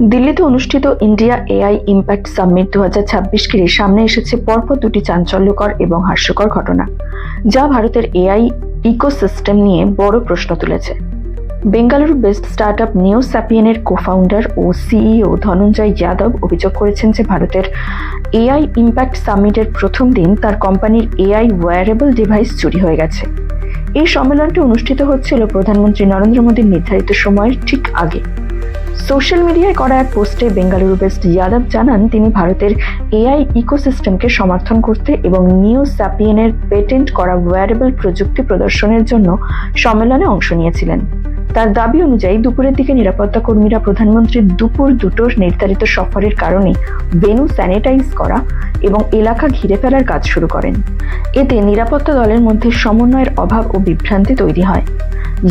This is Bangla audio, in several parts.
দিল্লিতে অনুষ্ঠিত ইন্ডিয়া এআই ইম্প্যাক্ট সামিট 2026 ঘিরে সামনে এসেছে পরপর দুটি চাঞ্চল্যকর এবং হাস্যকর ঘটনা, যা ভারতের এআই ইকোসিস্টেম নিয়ে বড় প্রশ্ন তুলেছে। বেঙ্গালুরু বেসড স্টার্টআপ নিওস্যাপিয়েনের কো-ফাউন্ডার ও সিইও ধনঞ্জয় যাদব অভিযোগ করেছেন যে ভারতের এআই ইম্প্যাক্ট সামিটের প্রথম দিন তার কোম্পানির এআই ওয়্যারেবল ডিভাইস চুরি হয়ে গেছে। এই সম্মেলনটি অনুষ্ঠিত হচ্ছিল প্রধানমন্ত্রী নরেন্দ্র মোদীর নির্ধারিত সময়ের ঠিক আগে। সোশ্যাল মিডিয়ায় করা এক পোস্টে বেঙ্গালুরু বেসড যাদব জানান তিনি ভারতের এআই ইকোসিস্টেমকে সমর্থন করতে এবং নিওস্যাপিয়েনের পেটেন্ট করা ওয়্যারেবল প্রযুক্তি প্রদর্শনের জন্য সম্মেলনে অংশ নিয়েছিলেন। তার দাবি অনুযায়ী দুপুরের দিকে নিরাপত্তা কর্মীরা প্রধানমন্ত্রীর দুপুর দুটোর নির্ধারিত সফরের কারণে ভেন্যু স্যানিটাইজ করা এবং এলাকা ঘিরে ফেলার কাজ শুরু করেন। এতে নিরাপত্তা দলের মধ্যে সমন্বয়ের অভাব ও বিভ্রান্তি তৈরি হয়।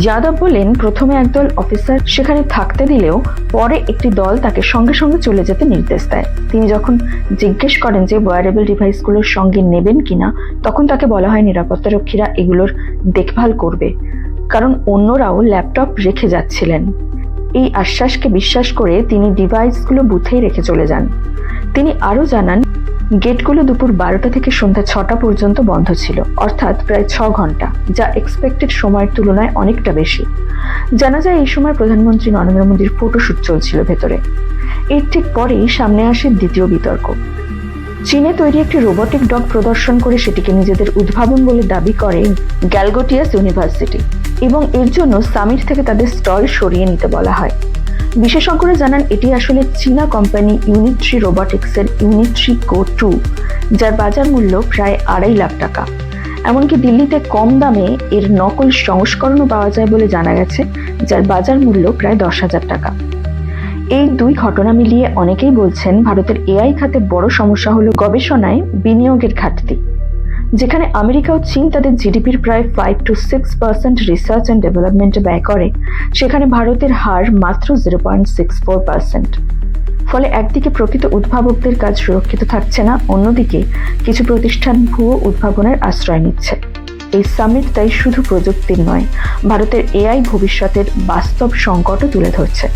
যাদব বলেন, প্রথমে একদল অফিসার সেখানে থাকতে দিলেও পরে একটি দল তাকে সঙ্গে সঙ্গে চলে যেতে নির্দেশ দেয়। তিনি যখন জিজ্ঞেস করেন যে ওয়্যারেবল ডিভাইসগুলোর সঙ্গে নেবেন কিনা, তখন তাকে বলা হয় নিরাপত্তারক্ষীরা এগুলোর দেখভাল করবে, কারণ অন্যরাও ল্যাপটপ রেখে যাচ্ছিলেন। এই আশ্বাসকে বিশ্বাস করে তিনি ডিভাইসগুলো বুথেই রেখে চলে যান। তিনি আরও জানান, গেটগুলো দুপুর 12টা থেকে সন্ধ্যা 6টা পর্যন্ত বন্ধ ছিল, অর্থাৎ প্রায় 6 ঘন্টা, যা এক্সপেক্টেড সময়ের তুলনায় অনেকটা বেশি। জানা যায় এই সময় প্রধানমন্ত্রী নরেন্দ্র মোদীর ফটোশুট চলছিল ভেতরে। এর ঠিক পরেই সামনে আসে দ্বিতীয় বিতর্ক। চীনে তৈরি একটি রোবটিক ডগ প্রদর্শন করে সেটিকে নিজেদের উদ্ভাবন বলে দাবি করে গ্যালগোটিয়াস ইউনিভার্সিটি, এবং এর জন্য সামিট থেকে তাদের স্টল সরিয়ে নিতে বলা হয়। বিশেষজ্ঞরা জানান এটি আসলে চীনা কোম্পানি ইউনিট্রি রোবটিক্সের ইউনিট্রি গো 2, যার বাজার মূল্য প্রায় 2.5 লাখ টাকা। এমনকি দিল্লিতে কম দামে এর নকল সংস্করণও পাওয়া যায় বলে জানা গেছে, যার বাজার মূল্য প্রায় 10,000 টাকা। এই দুই ঘটনা মিলিয়ে অনেকেই বলছেন ভারতের এআই খাতে বড় সমস্যা হলো গবেষণায় বিনিয়োগের ঘাটতি। যেখানে আমেরিকা ও চীন তাদের জিডিপির প্রায় 5 to 6% রিসার্চ অ্যান্ড ডেভেলপমেন্টে ব্যয় করে, সেখানে ভারতের হার মাত্র 0.64%। ফলে একদিকে প্রকৃত উদ্ভাবকদের কাজ সুরক্ষিত থাকছে না, অন্যদিকে কিছু প্রতিষ্ঠান ভুয়ো উদ্ভাবনের আশ্রয় নিচ্ছে। এই সামিট তাই শুধু প্রযুক্তির নয়, ভারতের এআই ভবিষ্যতের বাস্তব সংকটও তুলে ধরছে।